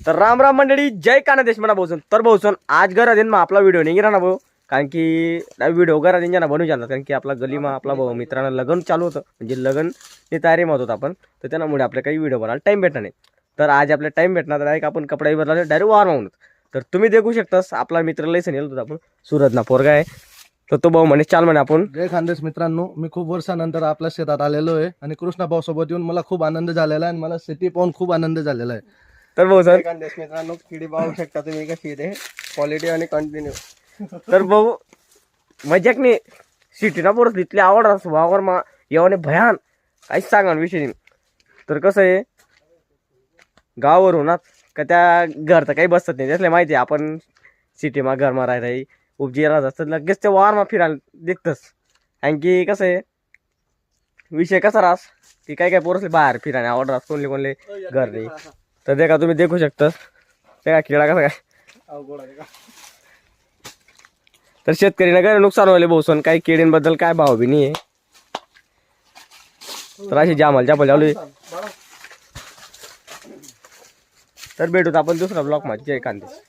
तर राम राम मंडळी, जय काना देश म्हणा भाऊसन. तर भाऊसन आज घरात येईन मग आपला व्हिडिओ नाही राहणार भाऊ, कारण की व्हिडिओ घरात येईन बनवू जाणार, कारण की आपला गलीमा आपला भाऊ मित्रांना लग्न चालू होतं, म्हणजे लग्न तयारी होत होतं आपण. तर त्यामुळे आपल्या काही व्हिडिओ बनायला टाइम भेटणार नाही. तर आज आपल्याला टाइम भेटणार तर डायरेक्ट आपण कपडे बदलायला डायरेक्ट वार मागून. तर तुम्ही देखू शकता आपला मित्र लयसन येलो होता आपण, सूरज ना पोरगा आहे. तर तो भाऊ म्हणे चाल म्हणे आपण. जय खानदेश मित्रांनो, मी खूप वर्षानंतर आपल्या शेतात आलेलो आहे आणि कृष्णा भाऊ सोबत येऊन मला खूप आनंद झालेला आहे आणि मला शेती पाहून खूप आनंद झालेला आहे. तर भाऊ सर खानदेश मित्रांनो, किडी पाहू शकता तुम्ही कशी आहे, क्वालिटी आणि कंटिन्यू. तर भाऊ मजाक नाही, सिटीना पोरस इथली आवड वावर मा येवाने भयान काहीच सांगा विषय नाही. तर कसं आहे गावावरूनच का त्या घर तर काही बसत नाही, त्यातले माहिती आहे आपण सिटीमा घरमा राहत उपजी राहत असतात, लगेच ते वावरमा फिरायला दिसतंच. आणखी कसं आहे विषय कसा रास की काही काही पोरसले बाहेर फिरायला आवड रास, कोणले घर नाही. तर ते का तुम्ही देखू शकता ते का खेळा कसा काय. तर शेतकरीला काय नुकसान व्हायला भाऊसन, काही केळींबद्दल काय भाव बी नाही आहे. तर अशी जामाल लावली. तर भेटूत आपण दुसरा ब्लॉक मध्ये. जय कांदेश.